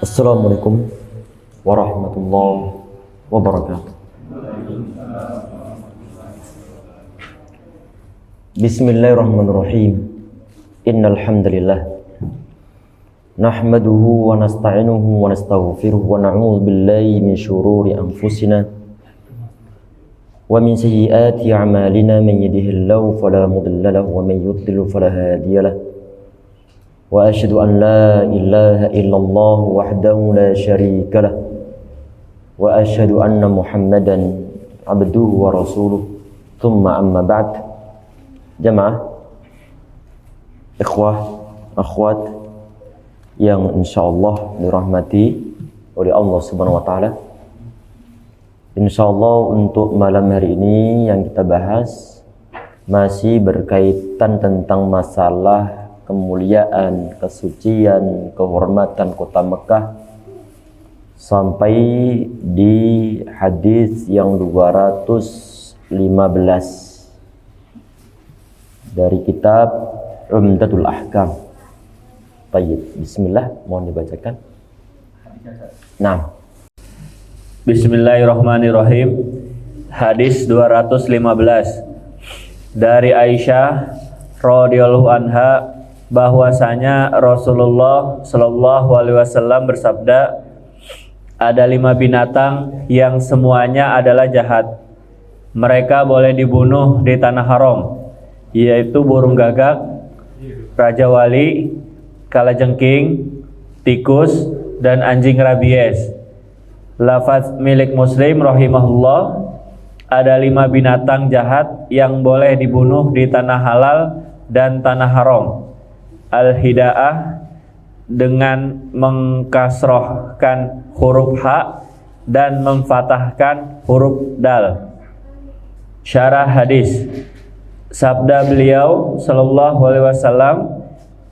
Assalamualaikum warahmatullahi wabarakatuh. Bismillahirrahmanirrahim. Innal hamdalillah nahmaduhu wa nasta'inuhu wa nastaghfiruh wa na'udzu billahi min shururi anfusina wa min sayyiati a'malina man yahdihillahu fala mudilla lahu wa man yudlil fala hadiya lahu. Wa asyhadu an la ilaha illallah wahdahu la syarika lah wa asyhadu anna Muhammadan abduhu wa rasuluh. Tsumma amma ba'd. Jamaah, ikhwah, akhwat yang insyaallah dirahmati oleh Allah Subhanahu wa taala. Insyaallah untuk malam hari ini yang kita bahas masih berkaitan tentang masalah kemuliaan, kesucian, kehormatan kota Mekah sampai di hadis yang 215 dari kitab Umdatul Ahkam. Baik, bismillah, mohon dibacakan. Nah, Bismillahirrahmanirrahim. Hadis 215 dari Aisyah radhiyallahu anha bahwasanya Rasulullah Shallallahu alaihi wasallam bersabda, ada 5 binatang yang semuanya adalah jahat. Mereka boleh dibunuh di tanah haram, yaitu burung gagak, raja wali, kalajengking, tikus, dan anjing rabies. Lafaz milik Muslim rahimahullah, ada 5 binatang jahat yang boleh dibunuh di tanah halal dan tanah haram. Al-Hida'ah dengan mengkasrohkan huruf ha dan memfatahkan huruf dal. Syarah hadis. Sabda beliau sallallahu alaihi wasallam,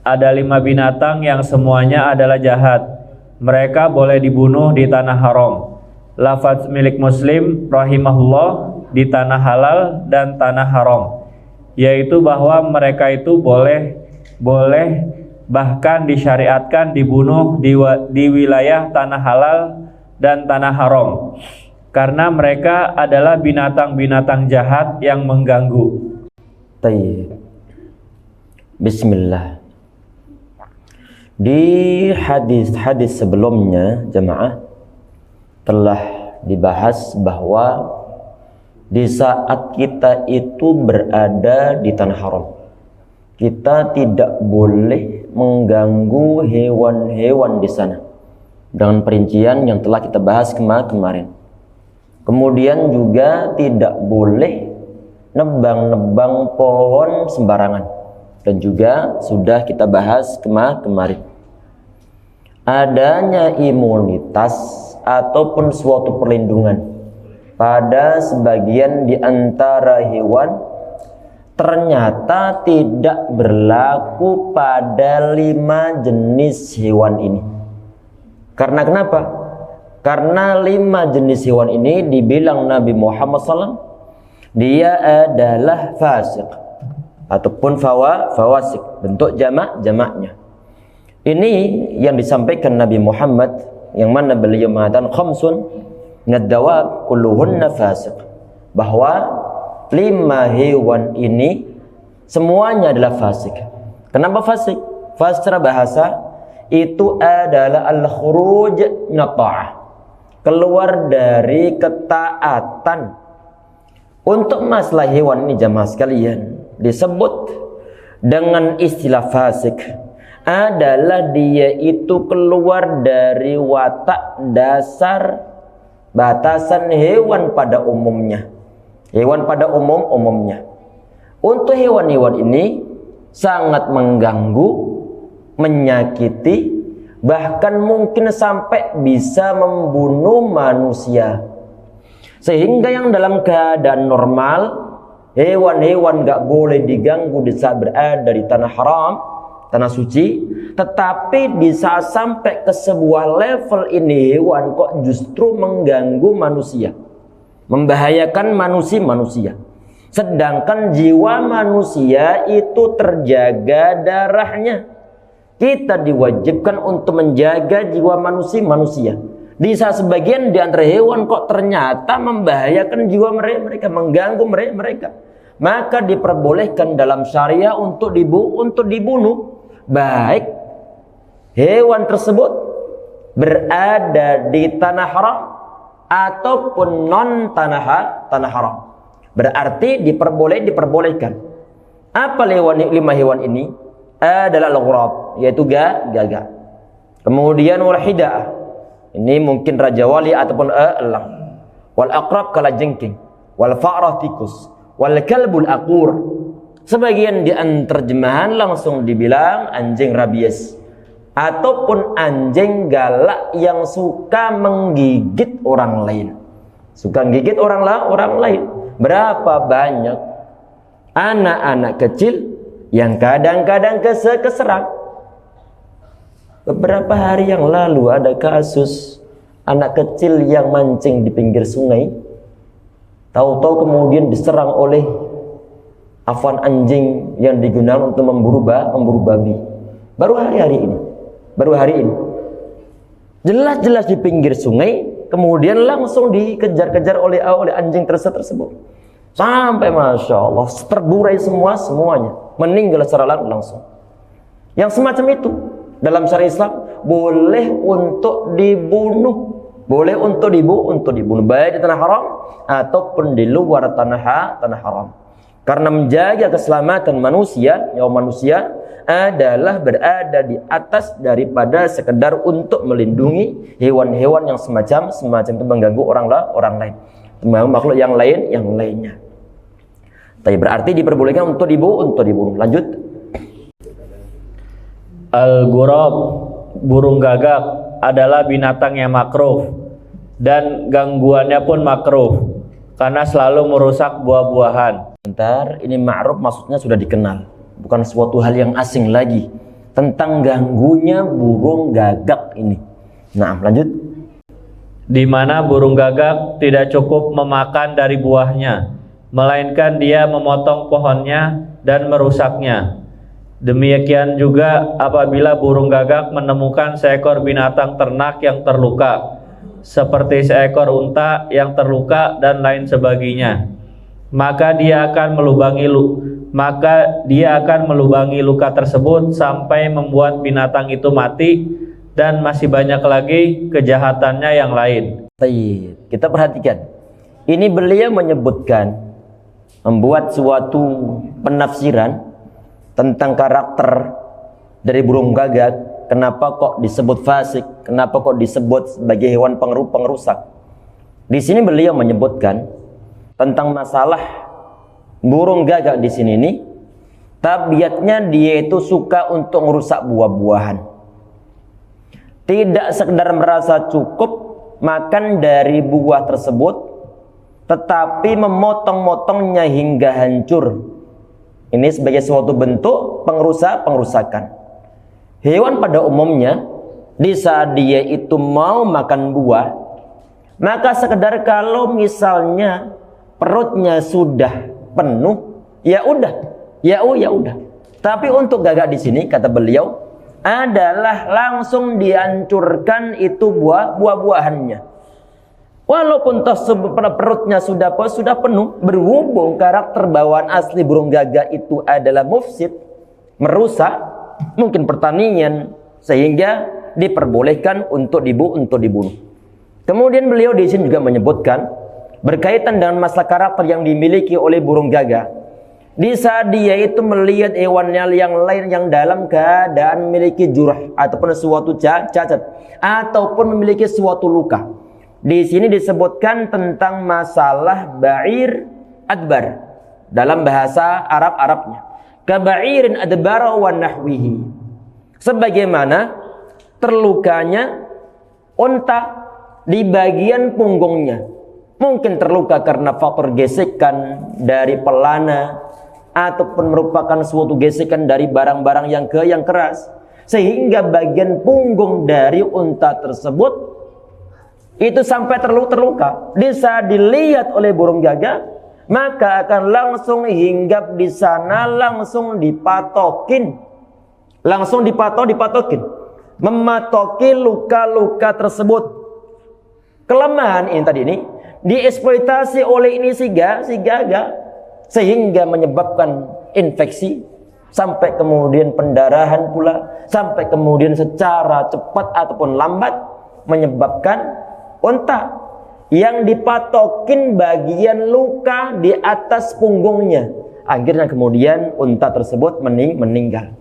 ada 5 binatang yang semuanya adalah jahat. Mereka boleh dibunuh di tanah haram. Lafaz milik Muslim rahimahullah, di tanah halal dan tanah haram, yaitu bahwa mereka itu boleh bahkan disyariatkan dibunuh di wilayah tanah halal dan tanah haram, karena mereka adalah binatang-binatang jahat yang mengganggu. Tayyib. Bismillah. Di hadis-hadis sebelumnya, jemaah, telah dibahas bahwa di saat kita itu berada di tanah haram, kita tidak boleh mengganggu hewan-hewan di sana dengan perincian yang telah kita bahas kemarin. Kemudian juga tidak boleh nebang-nebang pohon sembarangan, dan juga sudah kita bahas kemarin. Adanya imunitas ataupun suatu perlindungan pada sebagian di antara hewan ternyata tidak berlaku pada 5 jenis hewan ini. Karena kenapa? Karena 5 jenis hewan ini dibilang Nabi Muhammad SAW, dia adalah fasik ataupun fawasik, bentuk jamaknya. Ini yang disampaikan Nabi Muhammad, yang mana beliau mengatakan khamsun minad-dawab kulluhunna fasik, bahwa 5 hewan ini semuanya adalah fasik. Kenapa fasik? Fasik secara bahasa itu adalah al-khuruj minat ta'ah, keluar dari ketaatan. Untuk masalah hewan ini jamaah sekalian disebut dengan istilah fasik adalah dia itu keluar dari watak dasar batasan hewan pada umumnya. Hewan pada umumnya. Untuk hewan-hewan ini sangat mengganggu, menyakiti, bahkan mungkin sampai bisa membunuh manusia. Sehingga yang dalam keadaan normal, hewan-hewan gak boleh diganggu di saat berada di tanah haram, tanah suci. Tetapi di saat sampai ke sebuah level ini, hewan kok justru mengganggu manusia, membahayakan manusia. Sedangkan jiwa manusia itu terjaga darahnya. kita diwajibkan untuk menjaga jiwa manusia. Di saat sebagian di antara hewan kok ternyata membahayakan jiwa mereka, mengganggu mereka, maka diperbolehkan dalam syariah untuk dibunuh, baik hewan tersebut berada di tanah haram ataupun non tanah haram. Berarti diperbolehkan. Apa lima hewan ini? Adalah al-ghurab, yaitu gagak. Kemudian wal-hidah, ini mungkin raja wali ataupun elang. Wal aqrab kalajengking, wal fa'rah tikus, wal kalbul aqur. Sebagian di terjemahan langsung dibilang anjing rabies ataupun anjing galak yang suka menggigit orang lain. Suka menggigit orang lain. Berapa banyak anak-anak kecil yang kadang-kadang keserang. Beberapa hari yang lalu ada kasus anak kecil yang mancing di pinggir sungai, tahu-tahu kemudian diserang oleh afwan anjing yang digunakan untuk memburu babi. Baru hari ini. Jelas-jelas di pinggir sungai, kemudian langsung dikejar-kejar oleh anjing tersebut. Sampai Masya Allah terburai semuanya, meninggal secara langsung. Yang semacam itu dalam syariat Islam boleh untuk dibunuh, baik di tanah haram ataupun di luar tanah haram. Karena menjaga keselamatan nyawa manusia adalah berada di atas daripada sekedar untuk melindungi hewan-hewan yang semacam itu mengganggu orang lain, makhluk yang lainnya. Tapi berarti diperbolehkan untuk dibunuh. Lanjut. Al-ghurab, burung gagak adalah binatang yang makruh dan gangguannya pun makruh karena selalu merusak buah-buahan. Bentar, ini ma'ruf maksudnya sudah dikenal, bukan suatu hal yang asing lagi tentang ganggunya burung gagak ini. Nah, lanjut. Di mana burung gagak tidak cukup memakan dari buahnya, melainkan dia memotong pohonnya dan merusaknya. Demikian juga apabila burung gagak menemukan seekor binatang ternak yang terluka, seperti seekor unta yang terluka dan lain sebagainya, maka dia akan melubangi luka tersebut sampai membuat binatang itu mati, dan masih banyak lagi kejahatannya yang lain. Kita perhatikan, ini beliau membuat suatu penafsiran tentang karakter dari burung gagak. Kenapa kok disebut fasik? Kenapa kok disebut sebagai hewan pengrusak? Di sini beliau menyebutkan tentang masalah burung gagak di sini nih. Tabiatnya dia itu suka untuk merusak buah-buahan. Tidak sekedar merasa cukup makan dari buah tersebut, tetapi memotong-motongnya hingga hancur. Ini sebagai suatu bentuk pengrusakan. Hewan pada umumnya di saat dia itu mau makan buah, maka sekedar kalau misalnya perutnya sudah penuh, ya udah. Tapi untuk gagak di sini kata beliau adalah langsung dihancurkan itu buah-buahannya. Walaupun perutnya sudah penuh, berhubung karakter bawaan asli burung gagak itu adalah mufsid, merusak mungkin pertanian, sehingga diperbolehkan untuk dibunuh. Kemudian beliau di sini juga menyebutkan berkaitan dengan masalah karakter yang dimiliki oleh burung gagak. Di saat dia itu melihat hewannya yang lain yang dalam keadaan memiliki jurah ataupun suatu cacat ataupun memiliki suatu luka. Di sini disebutkan tentang masalah ba'ir adbar dalam bahasa Arabnya. Kaba'irin adbara wa nahwihi. Sebagaimana terlukanya unta di bagian punggungnya. Mungkin terluka karena faktor gesekan dari pelana ataupun merupakan suatu gesekan dari barang-barang yang keras, sehingga bagian punggung dari unta tersebut itu sampai terluka. Di saat dilihat oleh burung gagak, maka akan langsung hinggap di sana, langsung dipatokin Langsung dipatokin. Mematoki luka-luka tersebut. Kelemahan ini tadi ini dieksploitasi oleh ini si gaga sehingga menyebabkan infeksi sampai kemudian pendarahan pula, sampai kemudian secara cepat ataupun lambat menyebabkan unta yang dipatokin bagian luka di atas punggungnya. Akhirnya kemudian unta tersebut meninggal.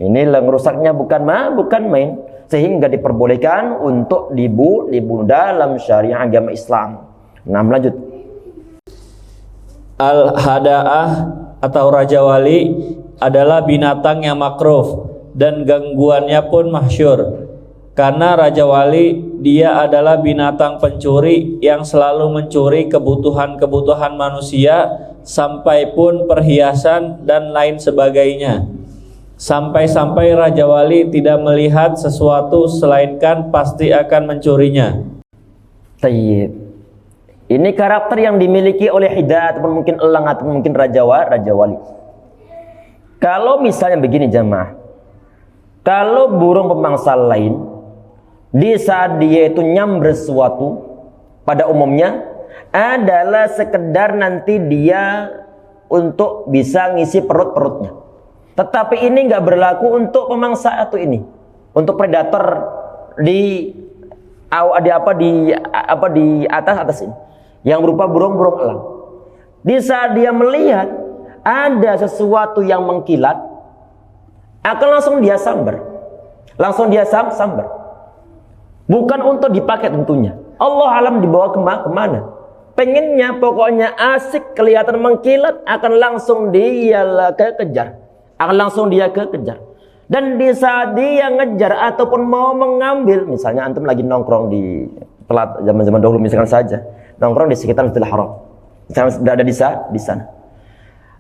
Ini rusaknya bukan main, sehingga diperbolehkan untuk dibunuh dalam syariat agama Islam. Nah, lanjut. Al-hada'ah atau raja wali adalah binatang yang makruh dan gangguannya pun mahsyur. Karena raja wali dia adalah binatang pencuri yang selalu mencuri kebutuhan-kebutuhan manusia, sampai pun perhiasan dan lain sebagainya. Sampai-sampai raja wali tidak melihat sesuatu selainkan pasti akan mencurinya. Tayyib. Ini karakter yang dimiliki oleh hidayah ataupun mungkin elang ataupun mungkin raja wali. Kalau misalnya begini jamaah, kalau burung pemangsa lain di saat dia itu nyamber sesuatu pada umumnya adalah sekedar nanti dia untuk bisa ngisi perut-perutnya. Tetapi ini nggak berlaku untuk pemangsa atau ini, untuk predator di atas ini, yang berupa burung-burung elang. Di saat dia melihat ada sesuatu yang mengkilat, akan langsung dia sambar, sambar. Bukan untuk dipakai tentunya. Allah alam dibawa kemana? Pengennya pokoknya asik kelihatan mengkilat, akan langsung dia kejar. Dan di saat dia ngejar ataupun mau mengambil, misalnya antum lagi nongkrong di zaman-zaman dahulu misalkan saja, nongkrong di sekitar Masjidil Haram, misalnya sudah ada di sana.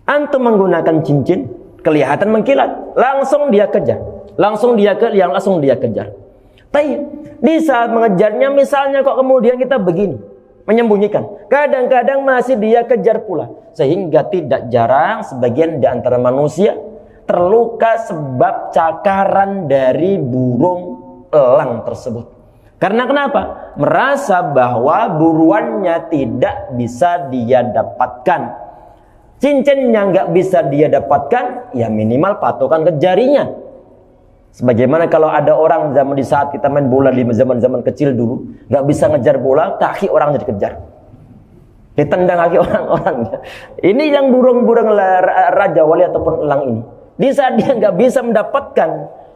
Antum menggunakan cincin, kelihatan mengkilat, langsung dia kejar. Tapi di saat mengejarnya misalnya kok kemudian kita begini, menyembunyikan. Kadang-kadang masih dia kejar pula. Sehingga tidak jarang sebagian di antara manusia terluka sebab cakaran dari burung elang tersebut. Karena kenapa? Merasa bahwa buruannya tidak bisa dia dapatkan. Cincinnya nggak bisa dia dapatkan, ya minimal patokan ke jarinya. Sebagaimana kalau ada orang zaman di saat kita main bola di zaman-zaman kecil dulu, nggak bisa ngejar bola, kaki orang jadi kejar. Ditendang kaki orang-orang. Ini yang burung-burung raja wali ataupun elang ini. Di saat dia nggak bisa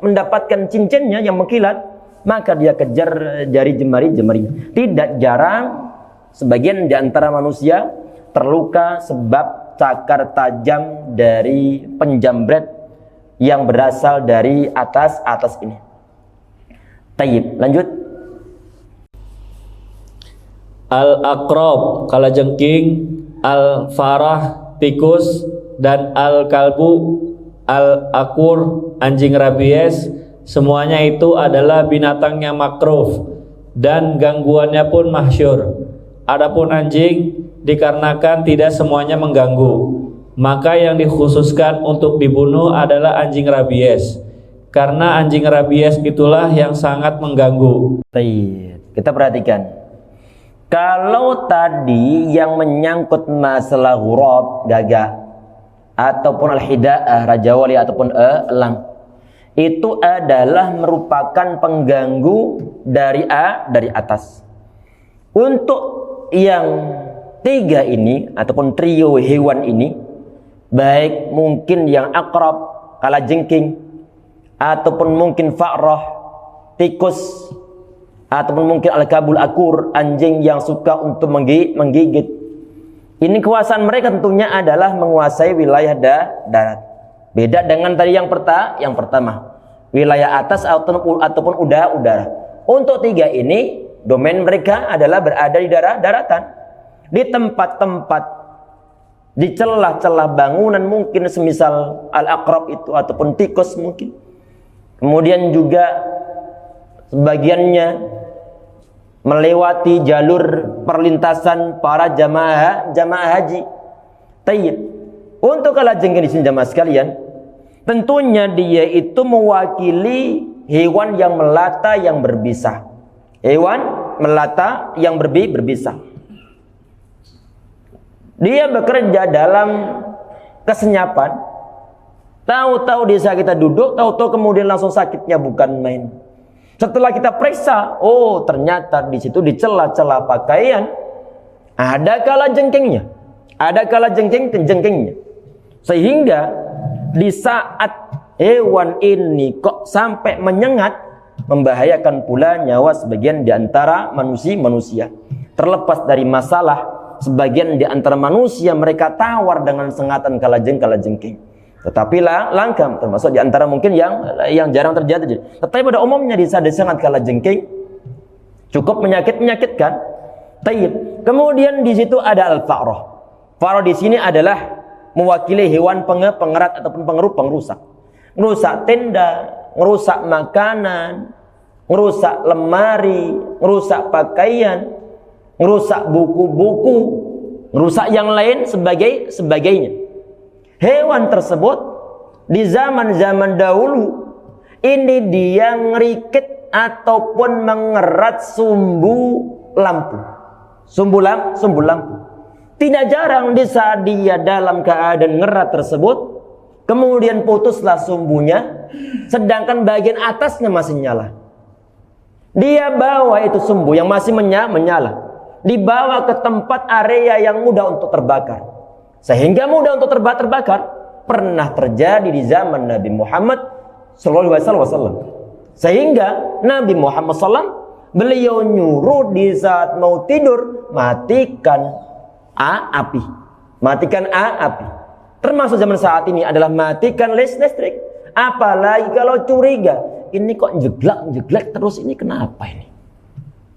mendapatkan cincinnya yang mengkilat, maka dia kejar jari jemari-jemarinya. Tidak jarang sebagian di antara manusia terluka sebab cakar tajam dari penjambret yang berasal dari atas ini. Tayyib, lanjut. Al-aqrab, kalajengking, al-farah, tikus, dan al-kalbu, al-akur, anjing rabies, semuanya itu adalah binatang yang makruh dan gangguannya pun mahsyur. Adapun anjing dikarenakan tidak semuanya mengganggu, maka yang dikhususkan untuk dibunuh adalah anjing rabies, karena anjing rabies itulah yang sangat mengganggu. Kita perhatikan, kalau tadi yang menyangkut masalah ghurab, gagak, ataupun al-hida'ah, raja wali ataupun elang, itu adalah merupakan pengganggu dari atas. Untuk yang tiga ini ataupun trio hewan ini, baik mungkin yang akrab, kalajengking, ataupun mungkin fa'rah, tikus, ataupun mungkin al-kabul akur, anjing yang suka untuk menggigit. Ini kekuasaan mereka tentunya adalah menguasai wilayah darat. Beda dengan tadi yang pertama, wilayah atas ataupun udara. Untuk tiga ini, domain mereka adalah berada di daratan, di tempat-tempat, di celah-celah bangunan mungkin semisal al-aqrab itu ataupun tikus mungkin. Kemudian juga sebagiannya melewati jalur perlintasan para jamaah haji. Tayyib. Untuk kalajengking di sini jamaah sekalian, Tentunya dia itu mewakili hewan yang melata yang berbisa. Hewan melata yang berbisa. Dia bekerja dalam kesenyapan. Tahu-tahu di saat kita duduk, tahu-tahu kemudian langsung sakitnya bukan main. Setelah kita periksa, oh ternyata di situ di celah-celah pakaian ada kalajengkingnya. Ada kalajengkingnya. Sehingga di saat hewan ini kok sampai menyengat, membahayakan pula nyawa sebagian di antara manusia. Terlepas dari masalah, sebagian di antara manusia mereka tawar dengan sengatan kalajengking. Tetapi langka, termasuk di antara mungkin yang jarang terjadi. Tetapi pada umumnya di saat disengat kalajengking cukup menyakitkan. Taib. Kemudian di situ ada al-fa'rah. Fa'rah di sini adalah mewakili hewan pengerat ataupun pengrusak. Ngerusak tenda, ngerusak makanan, ngerusak lemari, ngerusak pakaian, ngerusak buku-buku, ngerusak yang lain sebagainya. Hewan tersebut di zaman-zaman dahulu ini dia ngerikit ataupun mengerat sumbu lampu. Sumbu lampu. Tidak jarang di saat dia dalam keadaan ngerat tersebut, kemudian putuslah sumbunya, sedangkan bagian atasnya masih nyala. Dia bawa itu sumbu yang masih menyala, dibawa ke tempat area yang mudah untuk terbakar, sehingga mudah untuk terbakar. Pernah terjadi di zaman Nabi Muhammad SAW. Sehingga Nabi Muhammad SAW beliau nyuruh di saat mau tidur matikan api. Termasuk zaman saat ini adalah matikan listrik. Apalagi kalau curiga, ini kok jeglak terus, ini kenapa ini?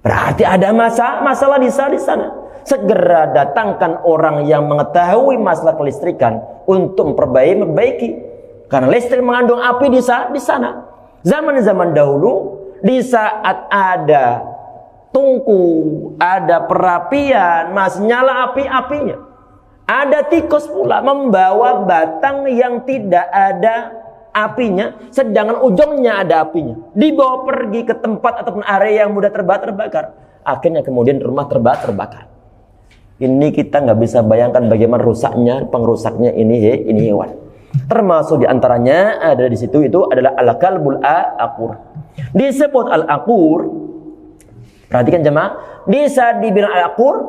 Berarti ada masalah di sana. Segera datangkan orang yang mengetahui masalah kelistrikan untuk memperbaiki. Karena listrik mengandung api di sana. Zaman-zaman dahulu, di saat ada tungku, ada perapian, masih nyala apinya. Ada tikus pula membawa batang yang tidak ada apinya, sedangkan ujungnya ada apinya. Dibawa pergi ke tempat ataupun area yang mudah terbakar. Akhirnya kemudian rumah terbakar. Ini kita nggak bisa bayangkan bagaimana pengerusaknya ini hewan. Termasuk diantaranya ada di situ itu adalah al-kalbul aqur. Disebut al-aqur. Perhatikan jemaah, bisa dibilang al-aqur,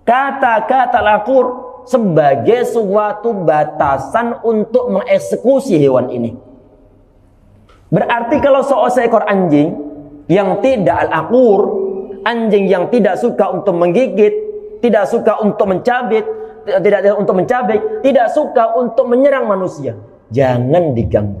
kata-kata al-aqur sebagai suatu batasan untuk mengeksekusi hewan ini. Berarti kalau seekor anjing yang tidak al-aqur, anjing yang tidak suka untuk menggigit, tidak suka untuk mencabik, tidak suka untuk menyerang manusia, jangan diganggu.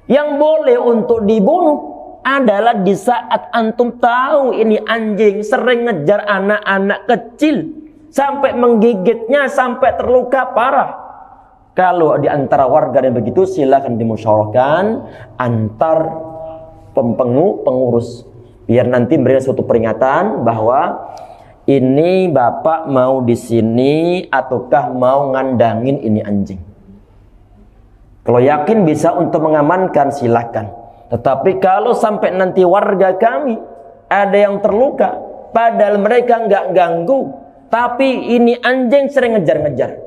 Yang boleh untuk dibunuh adalah di saat antum tahu ini anjing sering ngejar anak-anak kecil sampai menggigitnya sampai terluka parah. Kalau di antara warga yang begitu, silakan dimusyawarahkan antar pengurus, biar nanti beri suatu peringatan bahwa ini bapak mau di sini ataukah mau ngandangin ini anjing. Kalau yakin bisa untuk mengamankan, silakan. Tetapi kalau sampai nanti warga kami ada yang terluka, padahal mereka nggak ganggu, tapi ini anjing sering ngejar-ngejar,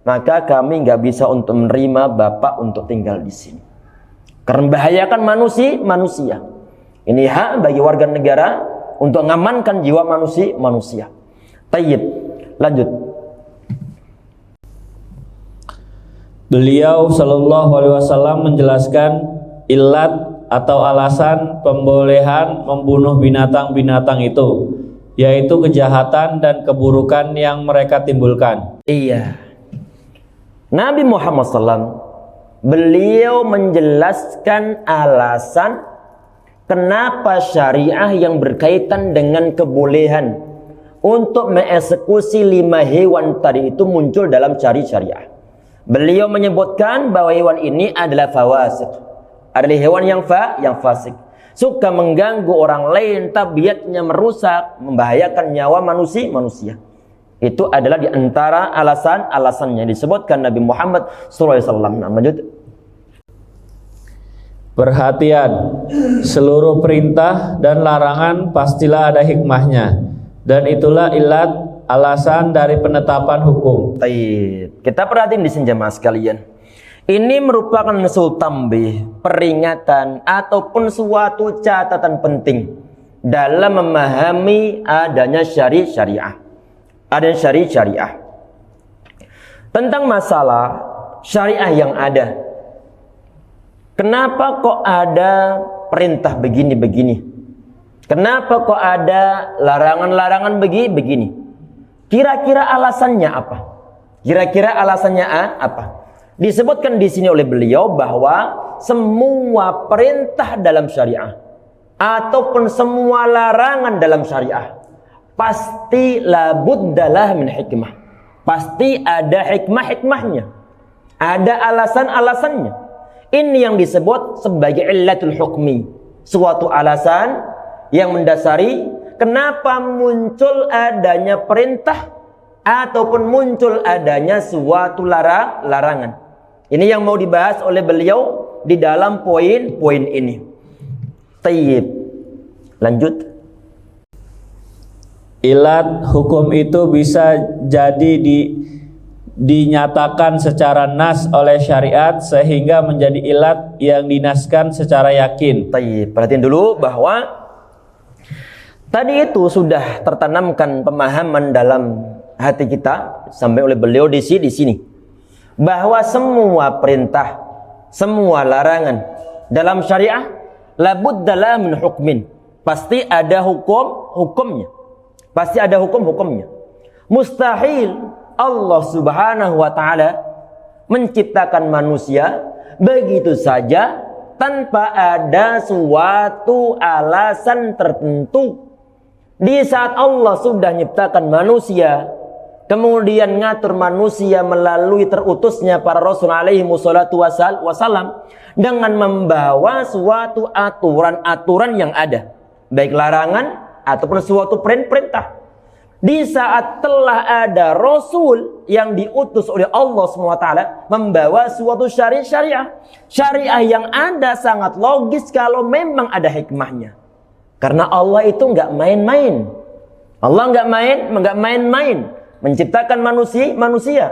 maka kami nggak bisa untuk menerima bapak untuk tinggal di sini. Karena membahayakan manusia. Ini hak bagi warga negara untuk mengamankan jiwa manusia. Tayyib, lanjut. Beliau Shallallahu Alaihi Wasallam menjelaskan ilat atau alasan pembolehan membunuh binatang-binatang itu, yaitu kejahatan dan keburukan yang mereka timbulkan. Iya. Nabi Muhammad SAW, beliau menjelaskan alasan kenapa syariah yang berkaitan dengan kebolehan untuk mengeksekusi 5 hewan tadi itu muncul dalam syariah. Beliau menyebutkan bahwa hewan ini adalah fawasiq, adalah hewan yang fasik, suka mengganggu orang lain, tabiatnya merusak, membahayakan nyawa manusia. Itu adalah di antara alasan-alasannya disebutkan Nabi Muhammad SAW. Nah, lanjut. Perhatian, seluruh perintah dan larangan pastilah ada hikmahnya, dan itulah ilat alasan dari penetapan hukum. Baik, kita perhatiin di sini jemaah sekalian. Ini merupakan sultambih, peringatan ataupun suatu catatan penting dalam memahami adanya syariah. Adanya syariah. Tentang masalah syariah yang ada. Kenapa kok ada perintah begini-begini? Kenapa kok ada larangan-larangan begini? Kira-kira alasannya apa? Kira-kira alasannya apa? Disebutkan di sini oleh beliau bahwa semua perintah dalam syariah ataupun semua larangan dalam syariah pasti labuddalah min hikmah. Pasti ada hikmah-hikmahnya. Ada alasan-alasannya. Ini yang disebut sebagai illatul hukmi. Suatu alasan yang mendasari kenapa muncul adanya perintah ataupun muncul adanya suatu larangan. Ini yang mau dibahas oleh beliau di dalam poin-poin ini. Tayyib. Lanjut. Ilat hukum itu bisa jadi dinyatakan secara nas oleh syariat sehingga menjadi ilat yang dinaskan secara yakin. Tayyib. Perhatiin dulu bahwa tadi itu sudah tertanamkan pemahaman dalam hati kita sampai oleh beliau di sini bahwa semua perintah, semua larangan dalam syariah labuddalah min hukmin. Pasti ada hukumnya. Pasti ada hukumnya. Mustahil Allah Subhanahu wa taala menciptakan manusia begitu saja tanpa ada suatu alasan tertentu. Di saat Allah sudah menciptakan manusia, kemudian ngatur manusia melalui terutusnya para Rasul alaihi wassalatu wassalam dengan membawa suatu aturan-aturan yang ada, baik larangan ataupun suatu perintah. Di saat telah ada Rasul yang diutus oleh Allah SWT membawa suatu syariah yang ada sangat logis kalau memang ada hikmahnya. Karena Allah itu nggak main-main. Allah nggak main-main menciptakan manusia.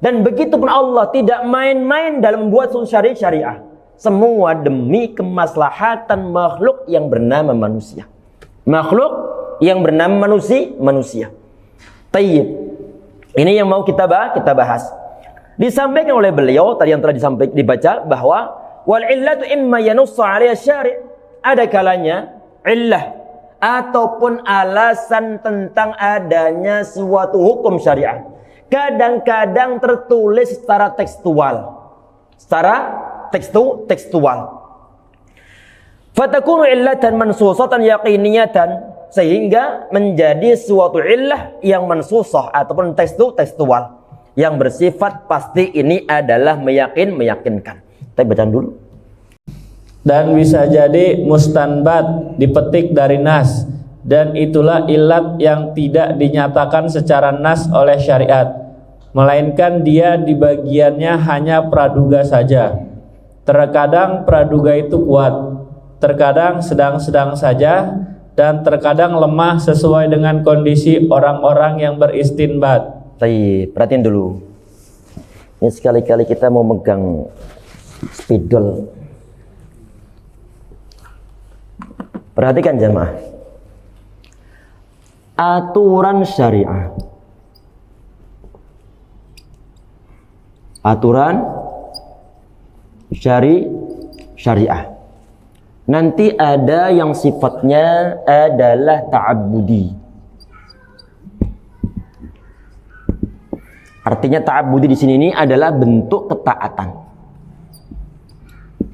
Dan begitu pun Allah tidak main-main dalam membuat suatu syariah. Semua demi kemaslahatan makhluk yang bernama manusia. Makhluk yang bernama manusia. Tayyib. Ini yang mau kita bahas. Disampaikan oleh beliau tadi yang telah dibaca bahwa wal illatu imma yanussu 'alaiha syari'. Ada kalanya illah ataupun alasan tentang adanya suatu hukum syariah kadang-kadang tertulis secara tekstual. Fatakunu illatan mansusatan yaqiniyatan, sehingga menjadi suatu illah yang mansusah ataupun tekstual yang bersifat pasti ini adalah meyakinkan. Kita baca dulu. Dan bisa jadi mustanbat dipetik dari nas, dan itulah ilat yang tidak dinyatakan secara nas oleh syariat, melainkan dia di bagiannya hanya praduga saja. Terkadang praduga itu kuat, terkadang sedang-sedang saja, dan terkadang lemah sesuai dengan kondisi orang-orang yang beristinbat. Perhatiin dulu. Ini sekali-kali kita mau megang spidol. Perhatikan jemaah. Aturan syariah. Aturan syariah. Nanti ada yang sifatnya adalah ta'abbudi. Artinya ta'abbudi di sini ini adalah bentuk ketaatan.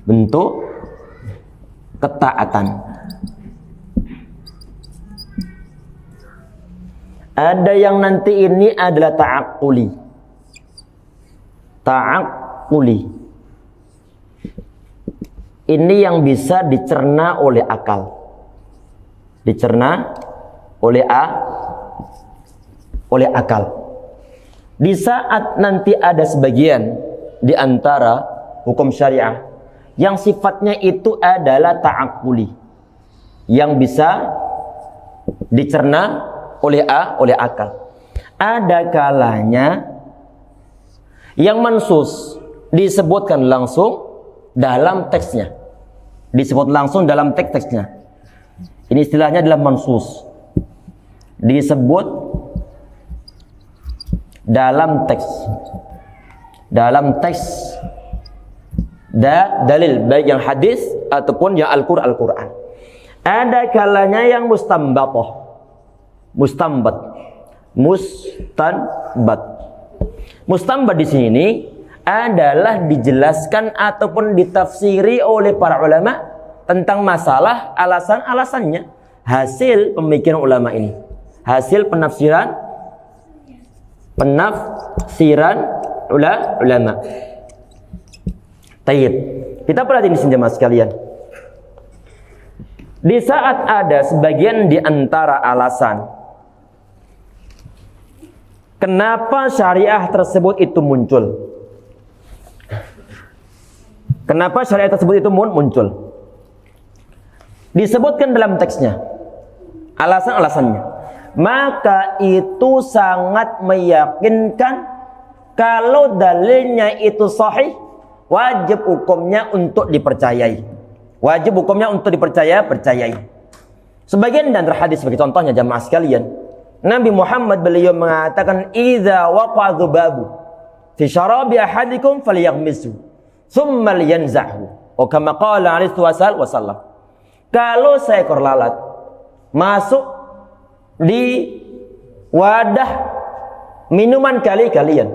Bentuk ketaatan. Ada yang nanti ini adalah ta'aqquli. Ta'aqquli. Ini yang bisa dicerna oleh akal. Dicerna oleh oleh akal. Di saat nanti ada sebagian di antara hukum syariah yang sifatnya itu adalah ta'aqquli, yang bisa dicerna oleh akal. Ada kalanya yang mansus disebutkan langsung dalam teksnya. Disebut langsung dalam teksnya. Ini istilahnya adalah mansus. Disebut dalam teks. Dalam teks dalil, baik yang hadis ataupun yang Al-Qur'an. Ada kalanya yang mustambatah. Mustanbat. Mustambat di sini adalah dijelaskan ataupun ditafsiri oleh para ulama tentang masalah alasan-alasannya, hasil pemikiran ulama ini, hasil penafsiran ulama. Tayyib. Kita perhatikan di sini jemaah sekalian. Di saat ada sebagian di antara alasan kenapa syariah tersebut itu muncul. Kenapa syariat tersebut itu muncul? Disebutkan dalam teksnya alasan-alasannya. Maka itu sangat meyakinkan kalau dalilnya itu sahih, wajib hukumnya untuk dipercayai. Wajib hukumnya untuk percayai. Sebagian dan terhadis sebagai contohnya jamaah sekalian, Nabi Muhammad beliau mengatakan, "Idza waqa'a dzubabu fi syarabi ahadikum falyaghmishu, tsumma liyanza'hu." Oh, kama qala alaihi wasallam. Kalau seekor lalat masuk di wadah minuman kalian,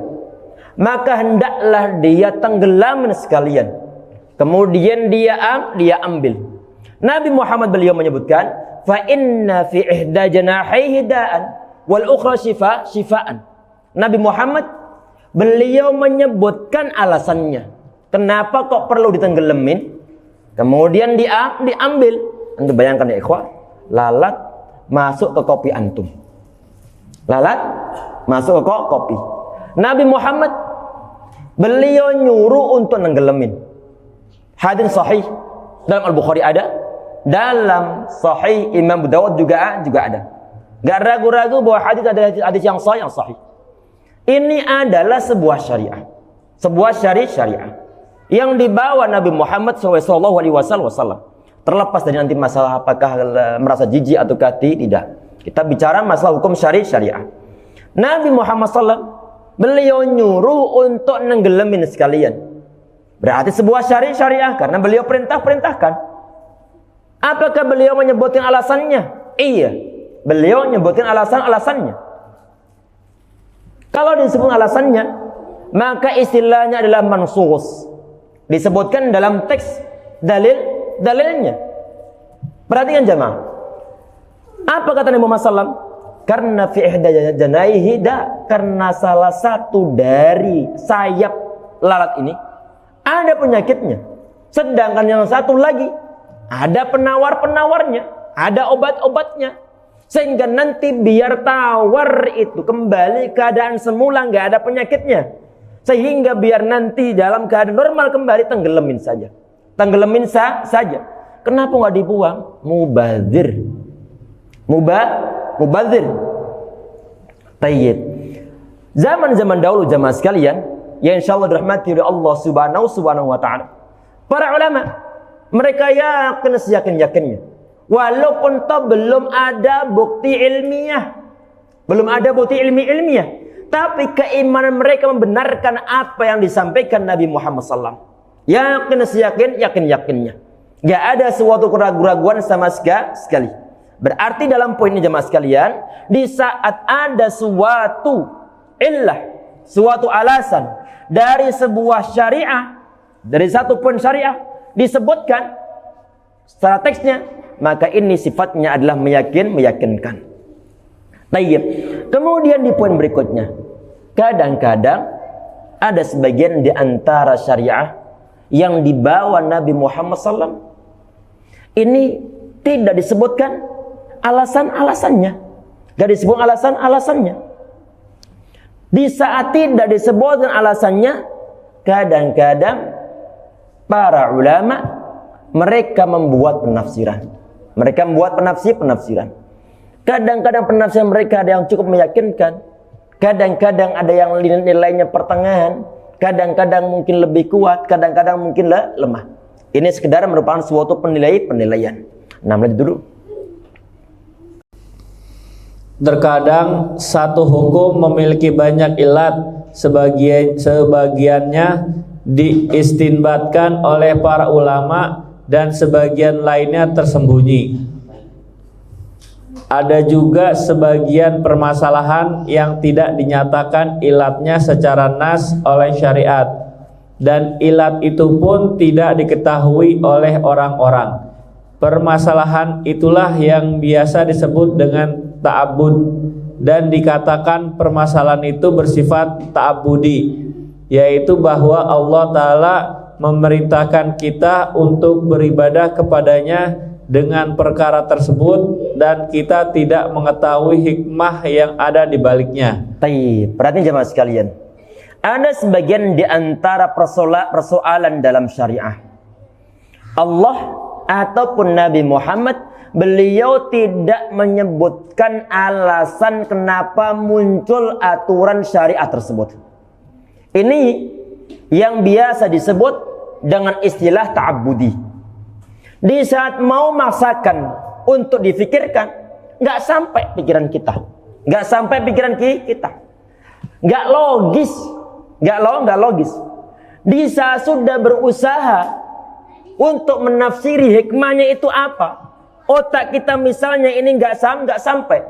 maka hendaklah dia tenggelam sekalian. Kemudian dia ambil. Nabi Muhammad beliau menyebutkan, fa inna fi ihda janahihi da'an wal ukhra shifaan. Nabi Muhammad beliau menyebutkan alasannya. Kenapa kok perlu ditenggelamin? Kemudian diambil. Anda bayangkan ya ikhwah, lalat masuk ke kopi antum. Lalat masuk ke kopi. Nabi Muhammad beliau nyuruh untuk nenggelamin. Hadis sahih dalam Al-Bukhari ada, dalam Sahih Imam Abu Dawud juga ada. Gak ragu-ragu bahwa hadis adalah hadis yang sahih. Ini adalah sebuah syariah, sebuah syariah yang dibawa Nabi Muhammad SAW. Terlepas dari nanti masalah apakah merasa jijik atau tidak. Kita bicara masalah hukum syariah. Nabi Muhammad SAW beliau nyuruh untuk nenggelamin sekalian. Berarti sebuah syariah karena beliau perintahkan. Apakah beliau menyebutkan alasannya? Iya, beliau menyebutkan alasannya. Kalau disebut alasannya, maka istilahnya adalah mansus. Disebutkan dalam teks dalilnya. Perhatikan jemaah. Apa kata Nabi Muhammad SAW? Karena fi ihda janaihi da, karena salah satu dari sayap lalat ini ada penyakitnya. Sedangkan yang satu lagi ada penawar-penawarnya, ada obat-obatnya. Sehingga nanti biar tawar itu kembali keadaan semula, nggak ada penyakitnya. Sehingga biar nanti dalam keadaan normal kembali, tenggelamin saja. Kenapa nggak dibuang? Mubazir. Tayyib. Zaman-zaman dahulu jamaah sekalian, ya insyaallah dirahmati oleh Allah subhanahu wa ta'ala, para ulama mereka yakin seyakin-yakinnya, walaupun toh belum ada bukti ilmiah, tapi keimanan mereka membenarkan apa yang disampaikan Nabi Muhammad SAW. Yakin seyakin-yakinnya, gak ada suatu keraguan sama sekali. Berarti dalam poin ini jemaah sekalian, di saat ada suatu illah, suatu alasan dari sebuah syariah, dari satu poin syariah disebutkan secara teksnya, maka ini sifatnya adalah meyakinkan. Tayyib. Kemudian di poin berikutnya, kadang-kadang ada sebagian di antara syariah yang dibawa Nabi Muhammad SAW, ini tidak disebutkan alasan-alasannya. Gak disebut alasan-alasannya. Di saat tidak disebutkan alasannya, kadang-kadang para ulama mereka membuat penafsiran. Mereka membuat penafsiran. Kadang-kadang penafsiran mereka ada yang cukup meyakinkan, kadang-kadang ada yang nilainya pertengahan, kadang-kadang mungkin lebih kuat, kadang-kadang mungkin lemah. Ini sekedar merupakan suatu penilaian. Nah, lanjut dulu. Terkadang satu hukum memiliki banyak ilat, sebagiannya diistinbatkan oleh para ulama dan sebagian lainnya tersembunyi. Ada juga sebagian permasalahan yang tidak dinyatakan ilatnya secara nas oleh syariat, dan ilat itu pun tidak diketahui oleh orang-orang. Permasalahan itulah yang biasa disebut dengan ta'abbud, dan dikatakan permasalahan itu bersifat ta'abbudi, yaitu bahwa Allah Ta'ala memerintahkan kita untuk beribadah kepadanya dengan perkara tersebut, dan kita tidak mengetahui hikmah yang ada di baliknya. Baik, perhatian jemaah sekalian. Ada sebagian di antara persoalan dalam syariah. Allah ataupun Nabi Muhammad, beliau tidak menyebutkan alasan kenapa muncul aturan syariat tersebut. Ini yang biasa disebut dengan istilah ta'abbudi. Di saat mau maksakan untuk difikirkan, nggak sampai pikiran kita, nggak logis. Di saat sudah berusaha untuk menafsiri hikmahnya itu apa, otak kita misalnya ini nggak sampai,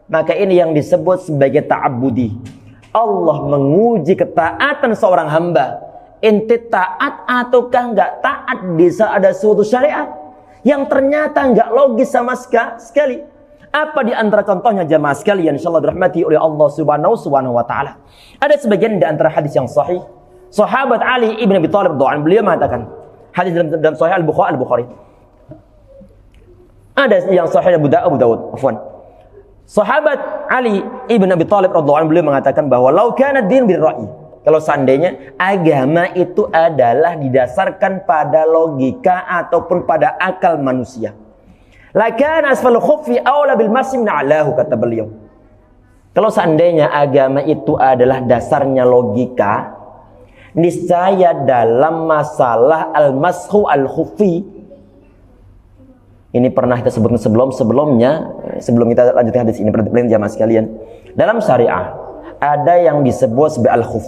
maka ini yang disebut sebagai ta'abbudi. Allah menguji ketaatan seorang hamba. Ente taat ataukah nggak taat di saat ada suatu syariat yang ternyata nggak logis sama sekali. Apa di antara contohnya jamaah sekalian insyaallah dirahmati oleh Allah Subhanahu wa taala. Ada sebagian di antara hadis yang sahih. Sahabat Ali ibn Abi Thalib radhiyallahu anhu, beliau mengatakan, hadis dalam Sahih Al-Bukhari. Ada yang Sahih Abu Dawud, afwan. Sahabat Ali ibn Abi Thalib radhiyallahu anhu, beliau mengatakan bahwa lau kana ad-din bil ra'yi, kalau seandainya agama itu adalah didasarkan pada logika ataupun pada akal manusia, lakana asfal khuffi aula bil masih min a'lahu, kata beliau. Kalau seandainya agama itu adalah dasarnya logika, niscaya dalam masalah al-mashu al-khuffi, ini pernah kita sebutkan sebelumnya, sebelum kita lanjutkan hadis ini, perhatikan jamaah sekalian. Dalam syariah ada yang disebut sebagai al-khuf,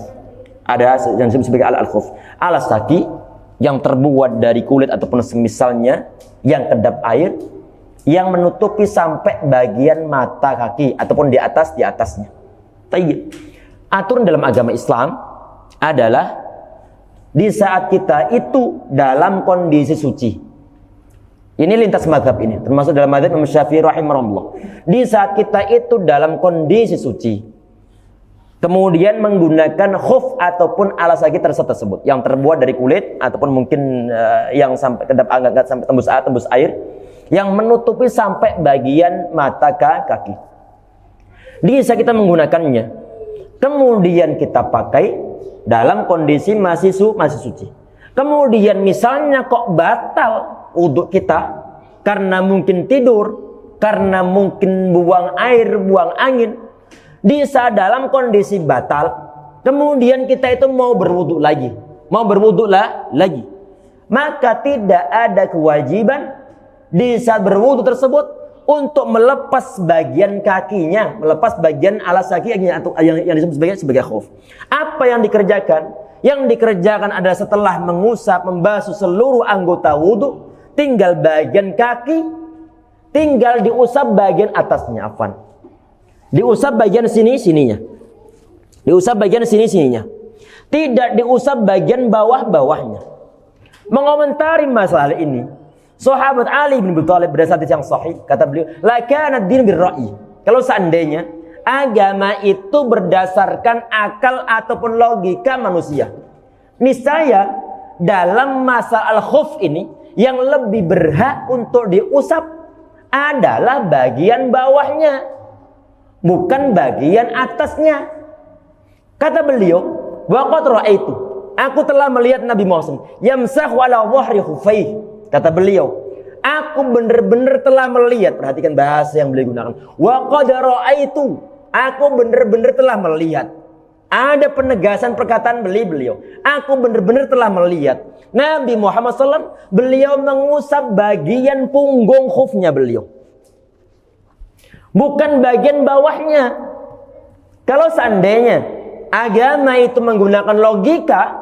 ada yang disebut sebagai al-khuf, alas kaki yang terbuat dari kulit ataupun semisalnya, yang kedap air, yang menutupi sampai bagian mata kaki ataupun di atasnya. Tayyib. Aturan dalam agama Islam adalah di saat kita itu dalam kondisi suci. Ini lintas mazhab ini, termasuk dalam mazhab Imam Syafi'i rahimahullah. Di saat kita itu dalam kondisi suci, kemudian menggunakan khuf ataupun alas kaki tersebut yang terbuat dari kulit ataupun mungkin yang sampai kedap agak sampai tembus air, yang menutupi sampai bagian mata kaki. Di saat kita menggunakannya, kemudian kita pakai dalam kondisi masih suci. Kemudian misalnya kok batal wudhu kita karena mungkin tidur, karena mungkin buang air, buang angin. Di saat dalam kondisi batal, kemudian kita itu mau berwudhu lagi, maka tidak ada kewajiban di saat berwudhu tersebut untuk melepas bagian kakinya, melepas bagian alas kaki yang disebut sebagai khuf. Apa yang dikerjakan? Yang dikerjakan adalah setelah mengusap, membasuh seluruh anggota wudhu, tinggal bagian kaki, tinggal diusap bagian atasnya, afwan. Diusap bagian sininya. Tidak diusap bagian bawahnya. Mengomentari masalah ini, Sahabat Ali bin Abi Thalib berdasar hadis yang sahih, kata beliau, la kana ad-din bir ra'yi. Kalau seandainya agama itu berdasarkan akal ataupun logika manusia, niscaya dalam masalah al-khuf ini yang lebih berhak untuk diusap adalah bagian bawahnya, bukan bagian atasnya. Kata beliau, wa qad ra'aitu, aku telah melihat Nabi Muhammad yamsahu ala dhahri khufaihi. Kata beliau, aku benar-benar telah melihat, perhatikan bahasa yang beliau gunakan. Wa qad ra'aitu, aku benar-benar telah melihat. Ada penegasan perkataan beliau. Aku benar-benar telah melihat Nabi Muhammad SAW, beliau mengusap bagian punggung khufnya beliau, bukan bagian bawahnya. Kalau seandainya agama itu menggunakan logika,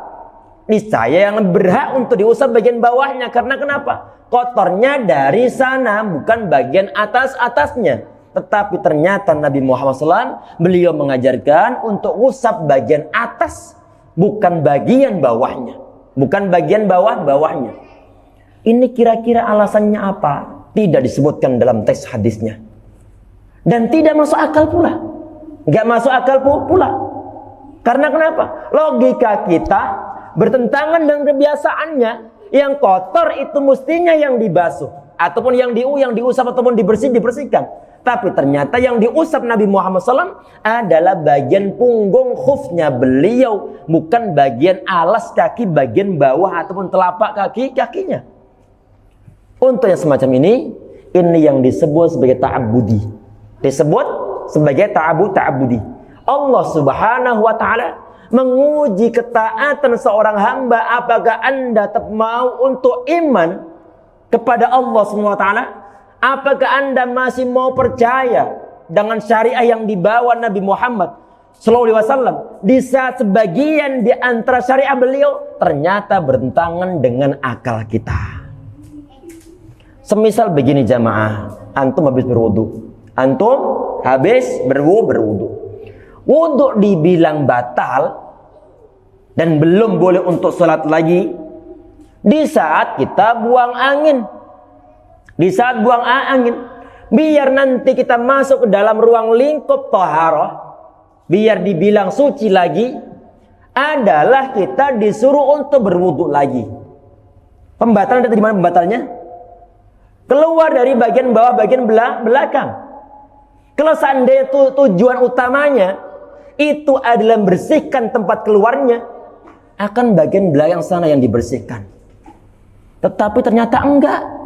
niscaya yang berhak untuk diusap bagian bawahnya. Karena kenapa? Kotornya dari sana, bukan bagian atasnya. Tetapi ternyata Nabi Muhammad SAW, beliau mengajarkan untuk usap bagian atas, bukan bagian bawahnya, bukan bagian bawahnya. Ini kira-kira alasannya apa? Tidak disebutkan dalam teks hadisnya, dan tidak masuk akal pula. Nggak masuk akal pula. Karena kenapa? Logika kita bertentangan dengan kebiasaannya. Yang kotor itu mestinya yang dibasuh, ataupun yang diusap, ataupun dibersihkan. Tapi ternyata yang diusap Nabi Muhammad SAW adalah bagian punggung khufnya beliau, bukan bagian alas kaki, bagian bawah ataupun telapak kakinya. Untuk yang semacam ini yang disebut sebagai ta'abbudi. Disebut sebagai ta'abbudi. Allah Subhanahu wa ta'ala menguji ketaatan seorang hamba. Apakah Anda tetap mau untuk iman kepada Allah Subhanahu wa ta'ala? Apakah Anda masih mau percaya dengan syariah yang dibawa Nabi Muhammad SAW, di saat sebagian di antara syariah beliau ternyata bertentangan dengan akal kita? Semisal begini jamaah, antum habis berwudu, wudu dibilang batal dan belum boleh untuk sholat lagi di saat kita buang angin. Di saat buang angin, biar nanti kita masuk ke dalam ruang lingkup thaharah, biar dibilang suci lagi, adalah kita disuruh untuk berwudu lagi. Pembatalan dari mana pembatalnya? Keluar dari bagian bawah, bagian belakang. Kalau seandainya tujuan utamanya itu adalah membersihkan tempat keluarnya, akan bagian belakang sana yang dibersihkan. Tetapi ternyata enggak.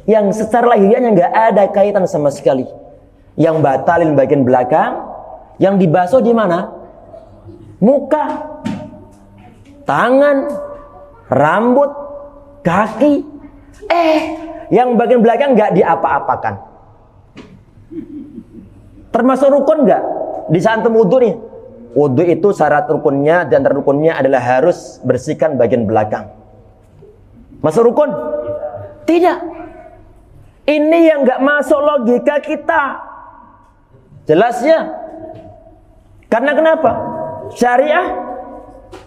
Yang secara lahiriahnya nggak ada kaitan sama sekali. Yang batalin bagian belakang, yang dibasuh di mana? Muka, tangan, rambut, kaki. Yang bagian belakang nggak diapa-apakan. Termasuk rukun nggak? Di saat wudu nih, wudu itu syarat rukunnya dan rukunnya adalah harus bersihkan bagian belakang. Masuk rukun? Tidak. Ini yang nggak masuk logika kita. Jelasnya. Karena kenapa? Syariah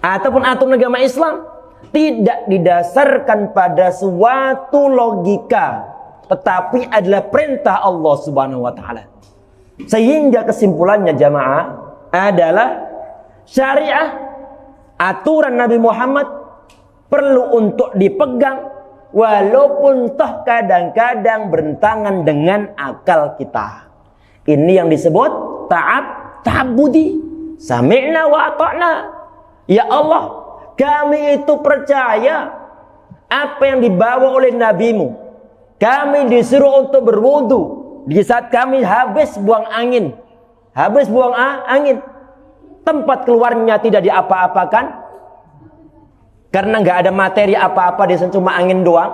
ataupun aturan agama Islam tidak didasarkan pada suatu logika, tetapi adalah perintah Allah Subhanahu wa ta'ala. Sehingga kesimpulannya jamaah adalah syariah, aturan Nabi Muhammad perlu untuk dipegang, walaupun toh kadang-kadang bertentangan dengan akal kita. Ini yang disebut ta'abbudi. Sami'na wa ata'na. Ya Allah, kami itu percaya apa yang dibawa oleh nabimu. Kami disuruh untuk berwudu di saat kami habis buang angin. Tempat keluarnya tidak diapa-apakan, karena nggak ada materi apa-apa, dia cuma angin doang.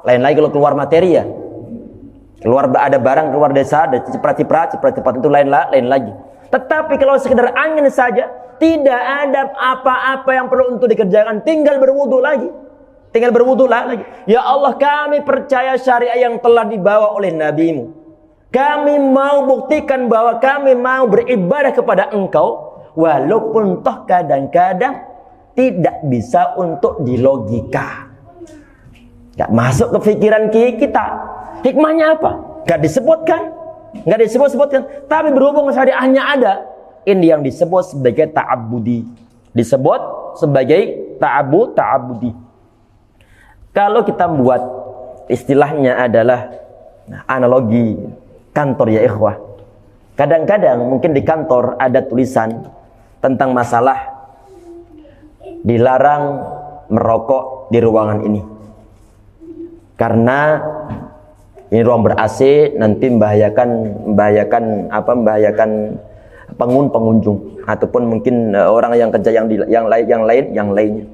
Lain lagi kalau keluar materi ya. Keluar ada barang, keluar desa, ada ciprat itu lain lagi. Tetapi kalau sekedar angin saja, tidak ada apa-apa yang perlu untuk dikerjakan, tinggal berwudu lagi. Ya Allah, kami percaya syariah yang telah dibawa oleh nabimu. Kami mau buktikan bahwa kami mau beribadah kepada Engkau, walaupun toh kadang-kadang tidak bisa untuk dilogika. Gak masuk ke pikiran kita. Hikmahnya apa? Gak disebutkan. Tapi berhubung syariahnya ada, ini yang disebut sebagai ta'abbudi. Disebut sebagai ta'abbudi. Kalau kita buat istilahnya adalah analogi kantor ya ikhwah. Kadang-kadang mungkin di kantor ada tulisan tentang masalah dilarang merokok di ruangan ini. Karena ini ruang ber-AC, nanti membahayakan pengunjung ataupun mungkin orang yang kerja yang lainnya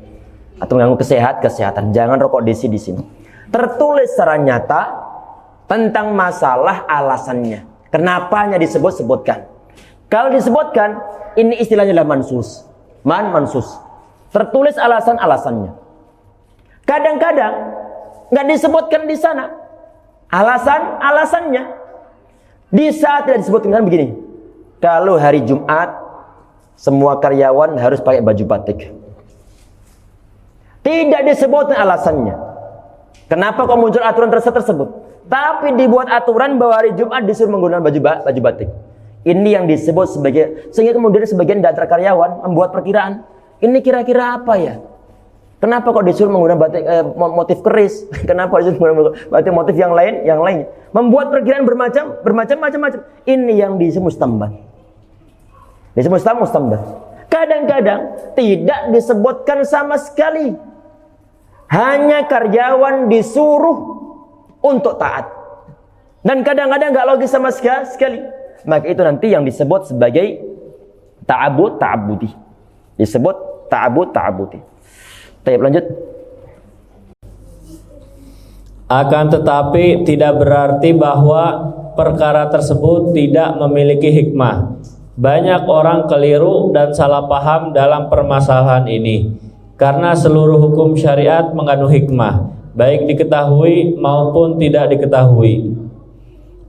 atau mengganggu kesehatan. Jangan rokok di sini. Tertulis secara nyata tentang masalah alasannya. Kenapanya disebutkan. Kalau disebutkan, ini istilahnya adalah mansus. Tertulis alasannya. Kadang-kadang nggak disebutkan di sana alasannya. Di saat tidak disebutkan begini. Kalau hari Jumat semua karyawan harus pakai baju batik. Tidak disebutkan alasannya. Kenapa kok muncul aturan tersebut? Tapi dibuat aturan bahwa hari Jumat disuruh menggunakan baju batik. Ini yang disebut sehingga kemudian sebagian dari karyawan membuat perkiraan. Ini kira-kira apa ya? Kenapa kok disuruh menggunakan batik motif keris? Kenapa disuruh menggunakan batik motif yang lain? Membuat perkiraan bermacam-macam. Ini yang disebut mustambat. Kadang-kadang tidak disebutkan sama sekali. Hanya karyawan disuruh untuk taat. Dan kadang-kadang nggak logis sama sekali. Maka itu nanti yang disebut sebagai ta'abudi. Disebut ta'abudi. Baik, lanjut. Akan tetapi tidak berarti bahwa perkara tersebut tidak memiliki hikmah. Banyak orang keliru dan salah paham dalam permasalahan ini. Karena seluruh hukum syariat mengandung hikmah, baik diketahui maupun tidak diketahui.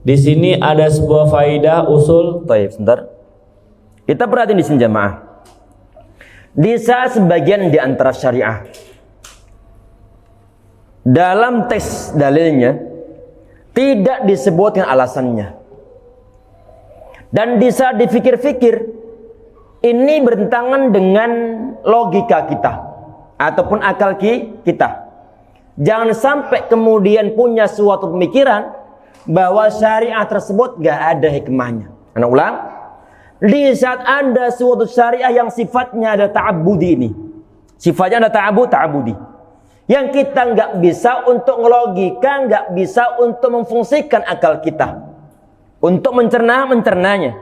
Di sini ada sebuah faidah usul. Baik, sebentar. Kita perhatiin di sini jamaah. Di saat sebagian di antara syariah dalam teks dalilnya tidak disebutkan alasannya, dan di saat dipikir-fikir ini bertentangan dengan logika kita ataupun akal kita. Jangan sampai kemudian punya suatu pemikiran bahwa syariah tersebut gak ada hikmahnya. Anak ulang. Di saat ada suatu syariah yang sifatnya ada ta'abudi ini, sifatnya ada ta'abudi, yang kita nggak bisa untuk ngelogika, nggak bisa untuk memfungsikan akal kita untuk mencernanya,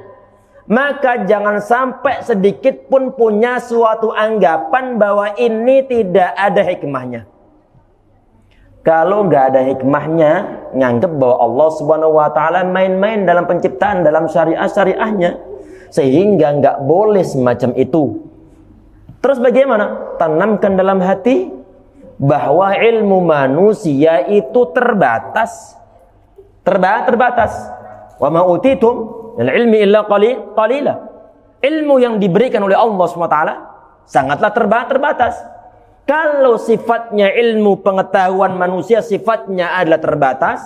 maka jangan sampai sedikit pun punya suatu anggapan bahwa ini tidak ada hikmahnya. Kalau nggak ada hikmahnya, nganggep bahwa Allah Subhanahu Wa Taala main-main dalam penciptaan, dalam syariahnya. Sehingga nggak boleh semacam itu. Terus bagaimana? Tanamkan dalam hati bahwa ilmu manusia itu terbatas. Wa ma utitum minal ilmi illa qalila. Ilmu yang diberikan oleh Allah SWT sangatlah terbatas. Kalau sifatnya ilmu pengetahuan manusia sifatnya adalah terbatas,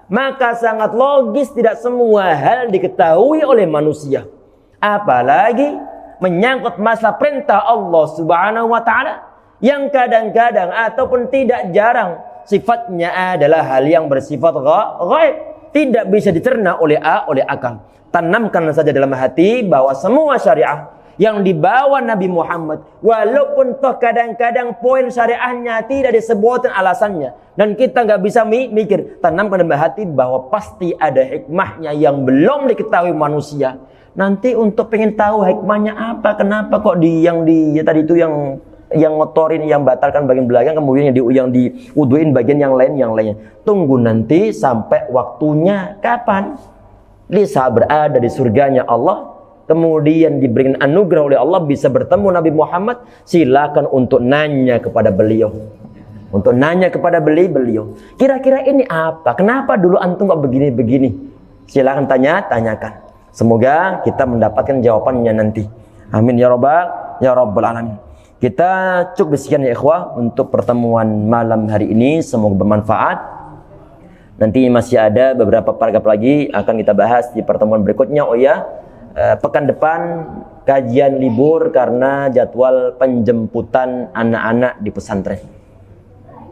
maka sangat logis tidak semua hal diketahui oleh manusia. Apalagi menyangkut masalah perintah Allah Subhanahu wa taala yang kadang-kadang ataupun tidak jarang sifatnya adalah hal yang bersifat ghaib, tidak bisa dicerna oleh akal. Tanamkan saja dalam hati bahwa semua syariah yang dibawa Nabi Muhammad, walaupun toh kadang-kadang poin syariahnya tidak disebutkan alasannya dan kita nggak bisa mikir, tanamkan dalam hati bahwa pasti ada hikmahnya yang belum diketahui manusia. Nanti untuk pengen tahu hikmahnya apa, kenapa kok yang tadi itu yang ngotorin, yang batalkan bagian belakang, kemudian yang diuduin bagian yang lainnya. Tunggu nanti sampai waktunya kapan? Di saat berada di surganya Allah, kemudian diberikan anugerah oleh Allah bisa bertemu Nabi Muhammad, silakan untuk nanya kepada beliau. Beliau. Kira-kira ini apa? Kenapa dulu antum kok begini-begini? Silakan tanyakan. Semoga kita mendapatkan jawabannya nanti. Amin ya rabbal alamin. Kita cukup sekian ya ikhwah untuk pertemuan malam hari ini, semoga bermanfaat. Nanti masih ada beberapa paragraf lagi akan kita bahas di pertemuan berikutnya. Oh ya, pekan depan kajian libur karena jadwal penjemputan anak-anak di pesantren.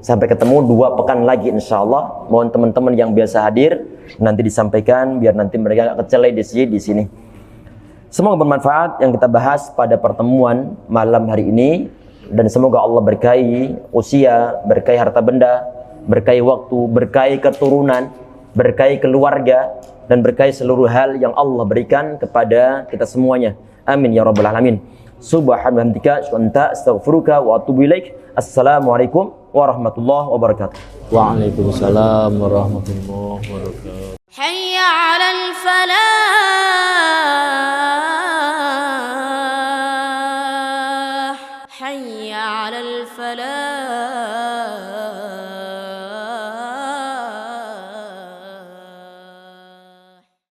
Sampai ketemu 2 pekan lagi insyaallah. Mohon teman-teman yang biasa hadir nanti disampaikan biar nanti mereka gak kecelai di sini. Semoga bermanfaat yang kita bahas pada pertemuan malam hari ini, dan semoga Allah berkahi usia, berkahi harta benda, berkahi waktu, berkahi keturunan, berkahi keluarga, dan berkahi seluruh hal yang Allah berikan kepada kita semuanya. Amin ya rabbal alamin. Subhanallah, astaghfiruka wa atubu ilaik. Assalamualaikum warahmatullahi wabarakatuh. Waalaikumsalam warahmatullahi wabarakatuh. Hayya 'alal falah, hayya 'alal falah.